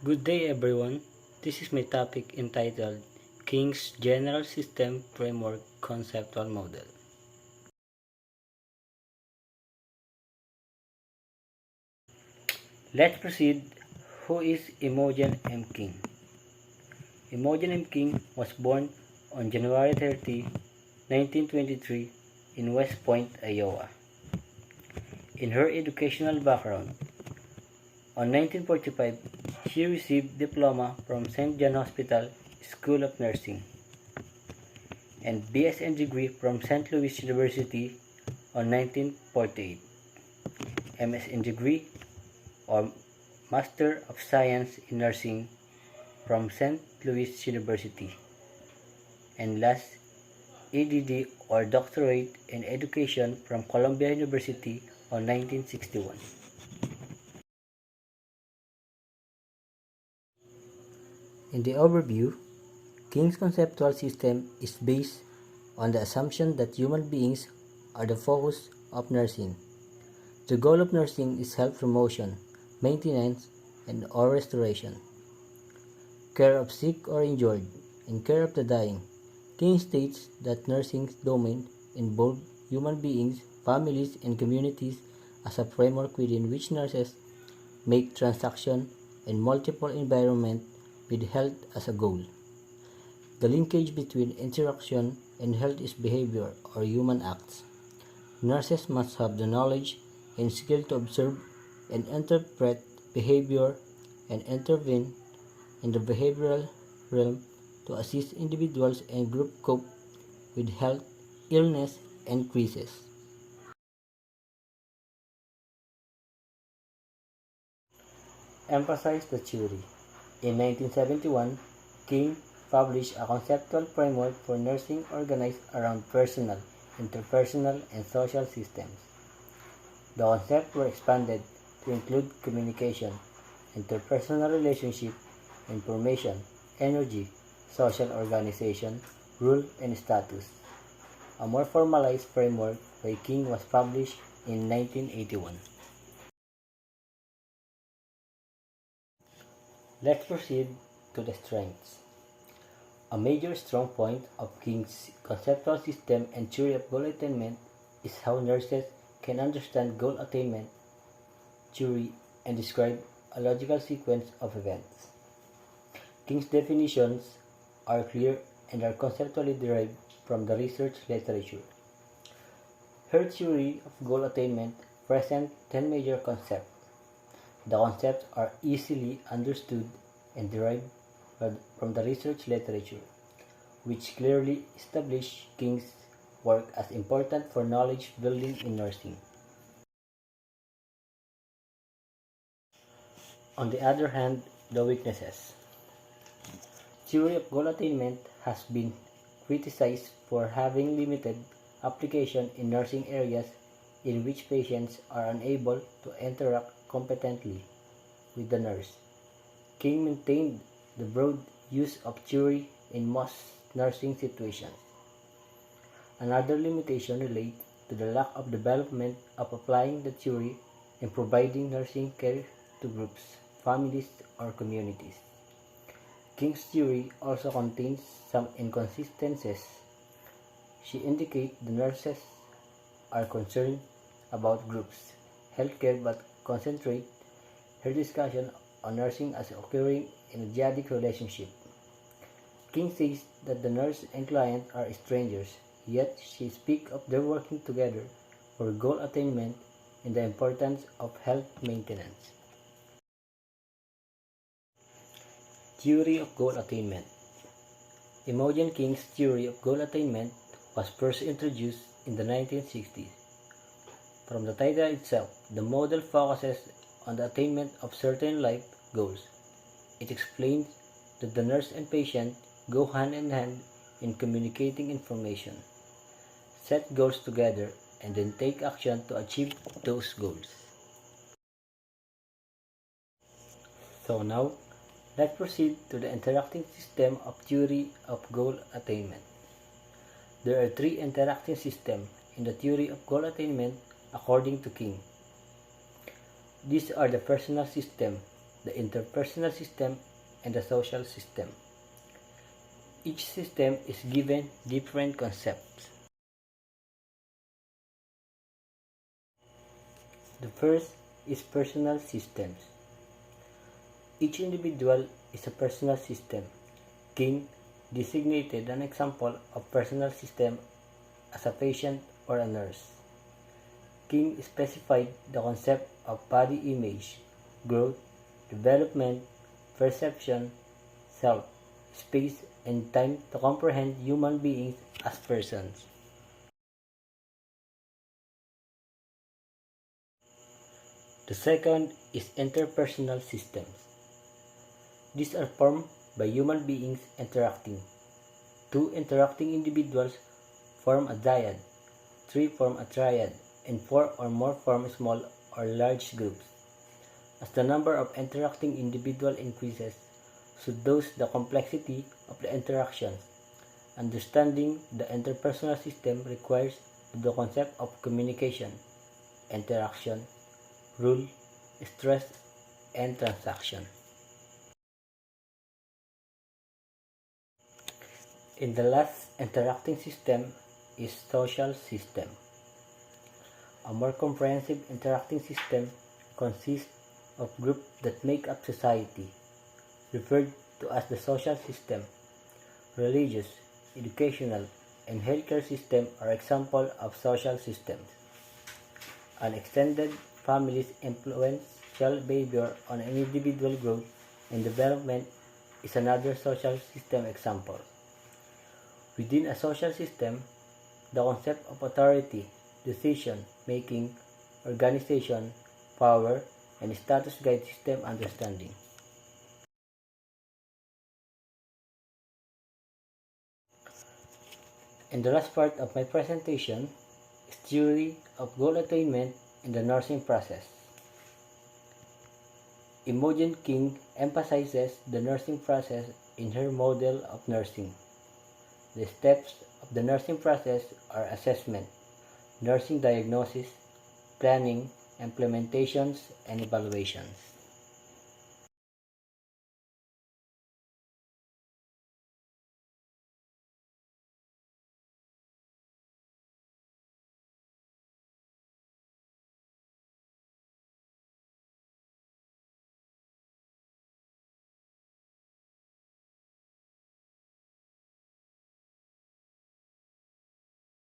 Good day everyone. This is my topic entitled King's General System Framework Conceptual Model. Let's proceed. Who is Imogen M. King? Imogen M. King was born on January 30, 1923 in West Point, Iowa. In her educational background, on 1945, she received diploma from St. John Hospital School of Nursing and BSN degree from St. Louis University on 1948, MSN degree or Master of Science in Nursing from St. Louis University, and last EDD or Doctorate in Education from Columbia University on 1961. In the overview, King's conceptual system is based on the assumption that human beings are the focus of nursing. The goal of nursing is health promotion, maintenance, or restoration, care of sick or injured, and care of the dying. King states that nursing's domain involves human beings, families, and communities as a framework within which nurses make transactions in multiple environments with health as a goal. The linkage between interaction and health is behavior or human acts. Nurses must have the knowledge and skill to observe and interpret behavior and intervene in the behavioral realm to assist individuals and groups cope with health, illness, and crisis. Emphasize the theory. In 1971, King published a conceptual framework for nursing organized around personal, interpersonal, and social systems. The concepts were expanded to include communication, interpersonal relationship, information, energy, social organization, rule, and status. A more formalized framework by King was published in 1981. Let's proceed to the strengths. A major strong point of King's conceptual system and theory of goal attainment is how nurses can understand goal attainment theory and describe a logical sequence of events. King's definitions are clear and are conceptually derived from the research literature. Her theory of goal attainment presents 10 major concepts. The concepts are easily understood and derived from the research literature, which clearly establish King's work as important for knowledge building in nursing. On the other hand, the weaknesses. Theory of goal attainment has been criticized for having limited application in nursing areas in which patients are unable to interact competently with the nurse. King maintained the broad use of theory in most nursing situations. Another limitation relates to the lack of development of applying the theory in providing nursing care to groups, families, or communities. King's theory also contains some inconsistencies. She indicates the nurses are concerned about groups, healthcare, but concentrate her discussion on nursing as occurring in a dyadic relationship. King says that the nurse and client are strangers, yet she speaks of their working together for goal attainment and the importance of health maintenance. Theory of goal attainment. Imogen King's theory of goal attainment was first introduced in the 1960s. From the title itself, the model focuses on the attainment of certain life goals. It explains that the nurse and patient go hand in hand in communicating information, set goals together, and then take action to achieve those goals. So now, let's proceed to the interacting system of theory of goal attainment. There are three interacting systems in the theory of goal attainment according to King. These are the personal system, the interpersonal system, and the social system. Each system is given different concepts. The first is personal systems. Each individual is a personal system. King designated an example of personal system as a patient or a nurse. King specified the concept of body image, growth, development, perception, self, space, and time to comprehend human beings as persons. The second is interpersonal systems. These are formed by human beings interacting. Two interacting individuals form a dyad, three form a triad, and four or more form small or large groups. As the number of interacting individuals increases, so does the complexity of the interactions. Understanding the interpersonal system requires the concept of communication, interaction, rule, stress, and transaction. In the last interacting system is social system. A more comprehensive interacting system consists of groups that make up society, referred to as the social system. Religious, educational, and healthcare system are examples of social systems. An extended family's influential behavior on an individual growth and development is another social system example. Within a social system, the concept of authority, decision-making, organization, power, and status guide system understanding. In the last part of my presentation is theory of goal attainment in the nursing process. Imogen King emphasizes the nursing process in her model of nursing. The steps of the nursing process are assessment, nursing diagnosis, planning, implementations, and evaluations.